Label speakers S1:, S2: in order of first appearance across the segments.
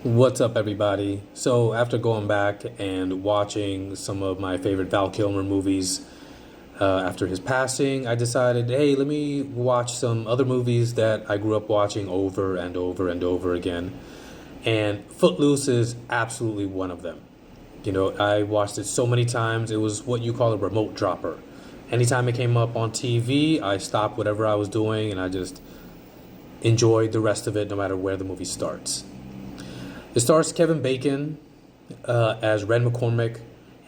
S1: What's up, everybody? So, after going back and watching some of my favorite Val Kilmer movies after his passing, I decided, hey, let me watch some other movies that I grew up watching over and over and over again. And Footloose is absolutely one of them. You know, I watched it so many times, it was what you call a remote dropper. Anytime it came up on TV, I stopped whatever I was doing and I just enjoyed the rest of it no matter where the movie starts. It stars Kevin Bacon as Red McCormick,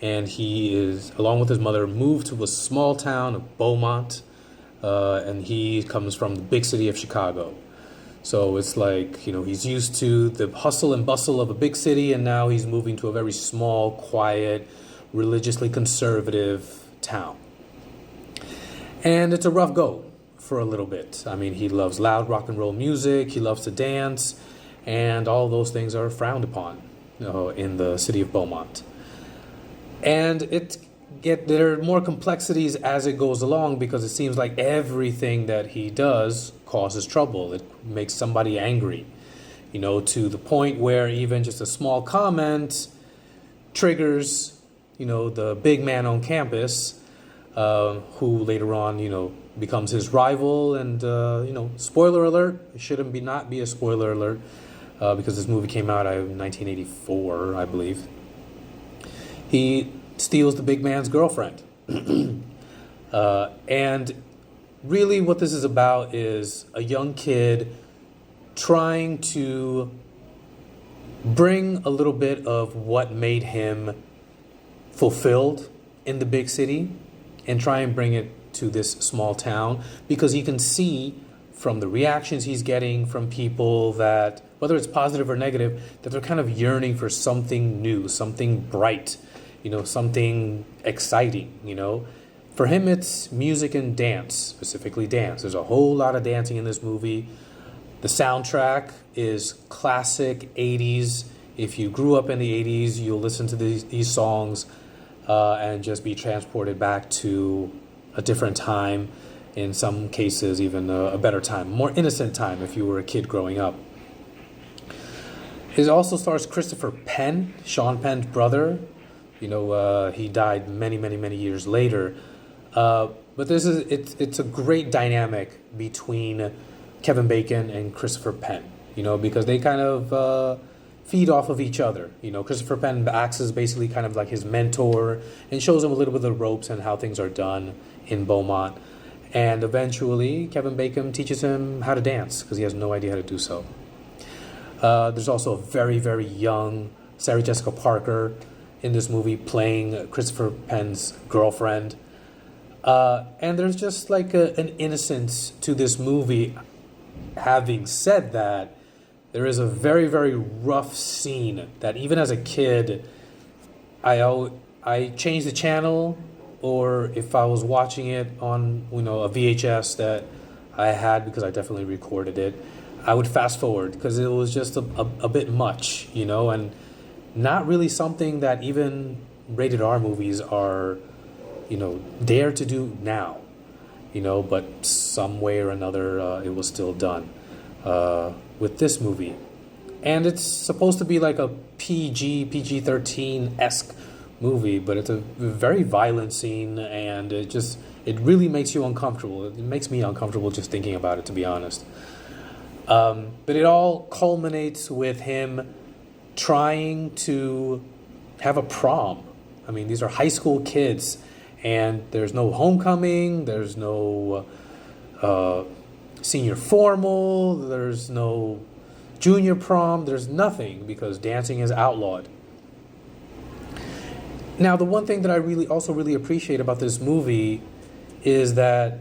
S1: and he is, along with his mother, moved to a small town of Beaumont, and he comes from the big city of Chicago. So it's like, you know, he's used to the hustle and bustle of a big city, and now he's moving to a very small, quiet, religiously conservative town. And it's a rough go for a little bit. I mean, he loves loud rock and roll music, he loves to dance, and all those things are frowned upon, in the city of Beaumont. And there are more complexities as it goes along because it seems like everything that he does causes trouble. It makes somebody angry, to the point where even just a small comment triggers, the big man on campus, who later on, becomes his rival. And, spoiler alert, it shouldn't not be a spoiler alert. Because this movie came out in 1984, I believe. He steals the big man's girlfriend. And really what this is about is a young kid trying to bring a little bit of what made him fulfilled in the big city and try and bring it to this small town, because he can see from the reactions he's getting from people that, whether it's positive or negative, that they're kind of yearning for something new, something bright, something exciting, For him, it's music and dance, specifically dance. There's a whole lot of dancing in this movie. The soundtrack is classic 80s. If you grew up in the 80s, you'll listen to these songs and just be transported back to a different time. In some cases, even a better time, more innocent time if you were a kid growing up. It also stars Christopher Penn, Sean Penn's brother. He died many, many, many years later. But it's a great dynamic between Kevin Bacon and Christopher Penn, because they kind of feed off of each other. Christopher Penn acts as basically kind of like his mentor and shows him a little bit of the ropes and how things are done in Beaumont. And eventually, Kevin Bacon teaches him how to dance because he has no idea how to do so. There's also a very, very young Sarah Jessica Parker in this movie playing Christopher Penn's girlfriend. And there's just like an innocence to this movie. Having said that, there is a very, very rough scene that even as a kid, I changed the channel, or if I was watching it on, a VHS that I had because I definitely recorded it, I would fast forward because it was just a bit much, and not really something that even rated R movies are, dare to do now, but some way or another it was still done with this movie. And it's supposed to be like a PG-13-esque movie, but it's a very violent scene, and it really makes you uncomfortable. It makes me uncomfortable just thinking about it, to be honest. But it all culminates with him trying to have a prom. I mean, these are high school kids, and there's no homecoming, there's no senior formal, there's no junior prom, there's nothing, because dancing is outlawed. Now, the one thing that I really appreciate about this movie is that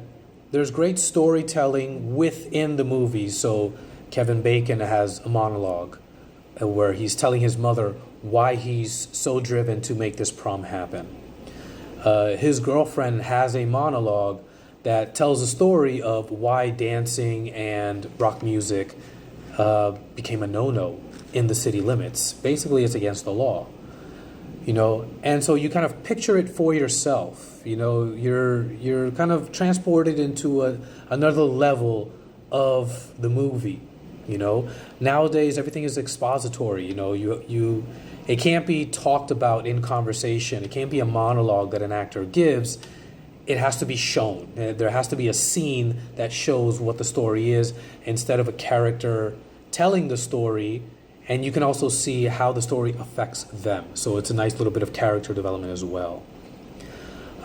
S1: there's great storytelling within the movie. So Kevin Bacon has a monologue where he's telling his mother why he's so driven to make this prom happen. His girlfriend has a monologue that tells a story of why dancing and rock music became a no-no in the city limits. Basically, it's against the law. And so you kind of picture it for yourself. You're kind of transported into another level of the movie. You know, nowadays everything is expository. You know, it can't be talked about in conversation. It can't be a monologue that an actor gives. It has to be shown. There has to be a scene that shows what the story is instead of a character telling the story, and you can also see how the story affects them. So it's a nice little bit of character development as well.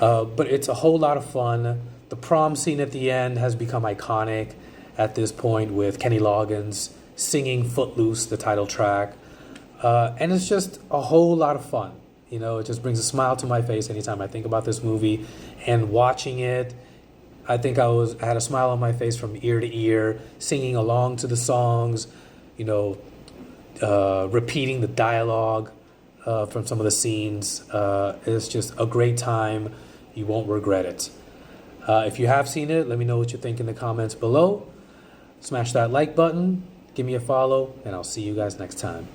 S1: But it's a whole lot of fun. The prom scene at the end has become iconic at this point with Kenny Loggins singing Footloose, the title track. And it's just a whole lot of fun. You know, it just brings a smile to my face anytime I think about this movie. And watching it, I think I had a smile on my face from ear to ear, singing along to the songs, you know, repeating the dialogue from some of the scenes. It's just a great time. You won't regret it. If you have seen it, let me know what you think in the comments below. Smash that like button, give me a follow, and I'll see you guys next time.